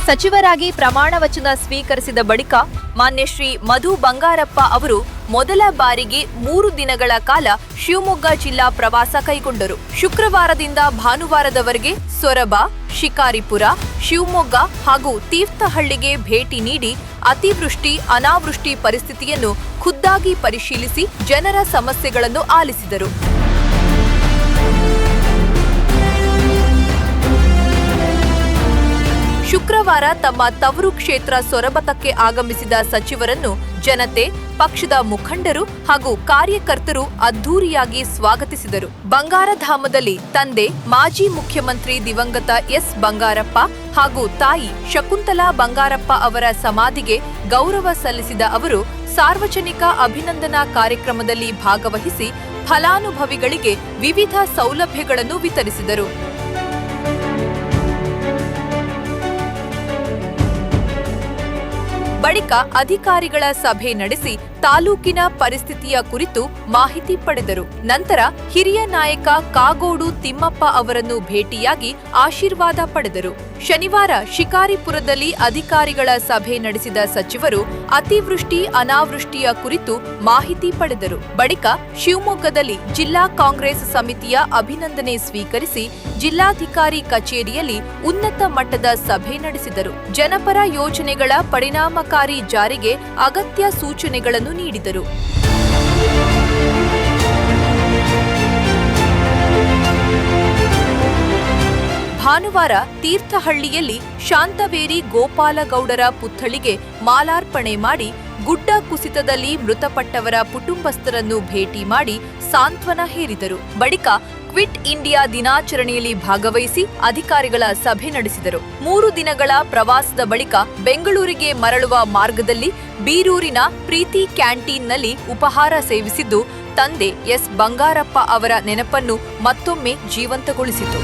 ಸಚಿವರಾಗಿ ಪ್ರಮಾಣ ವಚನ ಸ್ವೀಕರಿಸಿದ ಬಳಿಕ ಮಾನ್ಯ ಶ್ರೀ ಮಧು ಬಂಗಾರಪ್ಪ ಅವರು ಮೊದಲ ಬಾರಿಗೆ 3 ದಿನಗಳ ಕಾಲ ಶಿವಮೊಗ್ಗ ಜಿಲ್ಲಾ ಪ್ರವಾಸ ಕೈಗೊಂಡರು. ಶುಕ್ರವಾರದಿಂದ ಭಾನುವಾರದವರೆಗೆ ಸೊರಬ, ಶಿಕಾರಿಪುರ, ಶಿವಮೊಗ್ಗ ಹಾಗೂ ತೀರ್ಥಹಳ್ಳಿಗೆ ಭೇಟಿ ನೀಡಿ ಅತಿವೃಷ್ಟಿ, ಅನಾವೃಷ್ಟಿ ಪರಿಸ್ಥಿತಿಯನ್ನು ಖುದ್ದಾಗಿ ಪರಿಶೀಲಿಸಿ ಜನರ ಸಮಸ್ಯೆಗಳನ್ನು ಆಲಿಸಿದರು. ಶುಕ್ರವಾರ ತಮ್ಮ ತವರು ಕ್ಷೇತ್ರ ಸೊರಬಕ್ಕೆ ಆಗಮಿಸಿದ ಸಚಿವರನ್ನು ಜನತೆ, ಪಕ್ಷದ ಮುಖಂಡರು ಹಾಗೂ ಕಾರ್ಯಕರ್ತರು ಅದ್ಧೂರಿಯಾಗಿ ಸ್ವಾಗತಿಸಿದರು. ಬಂಗಾರಧಾಮದಲ್ಲಿ ತಂದೆ ಮಾಜಿ ಮುಖ್ಯಮಂತ್ರಿ ದಿವಂಗತ ಎಸ್ ಬಂಗಾರಪ್ಪ ಹಾಗೂ ತಾಯಿ ಶಕುಂತಲಾ ಬಂಗಾರಪ್ಪ ಅವರ ಸಮಾಧಿಗೆ ಗೌರವ ಸಲ್ಲಿಸಿದ ಅವರು ಸಾರ್ವಜನಿಕ ಅಭಿನಂದನಾ ಕಾರ್ಯಕ್ರಮದಲ್ಲಿ ಭಾಗವಹಿಸಿ ಫಲಾನುಭವಿಗಳಿಗೆ ವಿವಿಧ ಸೌಲಭ್ಯಗಳನ್ನು ವಿತರಿಸಿದರು. ಬಳಿಕ ಅಧಿಕಾರಿಗಳ ಸಭೆ ನಡೆಸಿ ತಾಲೂಕಿನ ಪರಿಸ್ಥಿತಿಯ ಕುರಿತು ಮಾಹಿತಿ ಪಡೆದರು. ನಂತರ ಹಿರಿಯ ನಾಯಕ ಕಾಗೋಡು ತಿಮ್ಮಪ್ಪ ಅವರನ್ನು ಭೇಟಿಯಾಗಿ ಆಶೀರ್ವಾದ ಪಡೆದರು. ಶನಿವಾರ ಶಿಕಾರಿಪುರದಲ್ಲಿ ಅಧಿಕಾರಿಗಳ ಸಭೆ ನಡೆಸಿದ ಸಚಿವರು ಅತಿವೃಷ್ಟಿ, ಅನಾವೃಷ್ಟಿಯ ಕುರಿತು ಮಾಹಿತಿ ಪಡೆದರು. ಬಳಿಕ ಶಿವಮೊಗ್ಗದಲ್ಲಿ ಜಿಲ್ಲಾ ಕಾಂಗ್ರೆಸ್ ಸಮಿತಿಯ ಅಭಿನಂದನೆ ಸ್ವೀಕರಿಸಿ ಜಿಲ್ಲಾಧಿಕಾರಿ ಕಚೇರಿಯಲ್ಲಿ ಉನ್ನತ ಮಟ್ಟದ ಸಭೆ ನಡೆಸಿದರು. ಜನಪರ ಯೋಜನೆಗಳ ಪರಿಣಾಮಕಾರಿ ಜಾರಿಗೆ ಅಗತ್ಯ ಸೂಚನೆಗಳನ್ನು ನೀಡಿದರು. ಭಾನುವಾರ ತೀರ್ಥಹಳ್ಳಿಯಲ್ಲಿ ಶಾಂತವೇರಿ ಗೋಪಾಲಗೌಡರ ಪುತ್ಥಳಿಗೆ ಮಾಲಾರ್ಪಣೆ ಮಾಡಿ ಗುಡ್ಡ ಕುಸಿತದಲ್ಲಿ ಮೃತಪಟ್ಟವರ ಕುಟುಂಬಸ್ಥರನ್ನು ಭೇಟಿ ಮಾಡಿ ಸಾಂತ್ವನ ಹೇರಿದರು. ಬಳಿಕ ಕ್ವಿಟ್ ಇಂಡಿಯಾ ದಿನಾಚರಣೆಯಲ್ಲಿ ಭಾಗವಹಿಸಿ ಅಧಿಕಾರಿಗಳ ಸಭೆ ನಡೆಸಿದರು. 3 ದಿನಗಳ ಪ್ರವಾಸದ ಬಳಿಕ ಬೆಂಗಳೂರಿಗೆ ಮರಳುವ ಮಾರ್ಗದಲ್ಲಿ ಬೀರೂರಿನ ಪ್ರೀತಿ ಕ್ಯಾಂಟೀನ್ನಲ್ಲಿ ಉಪಹಾರ ಸೇವಿಸಿದ್ದು ತಂದೆ ಎಸ್ ಬಂಗಾರಪ್ಪ ಅವರ ನೆನಪನ್ನು ಮತ್ತೊಮ್ಮೆ ಜೀವಂತಗೊಳಿಸಿತು.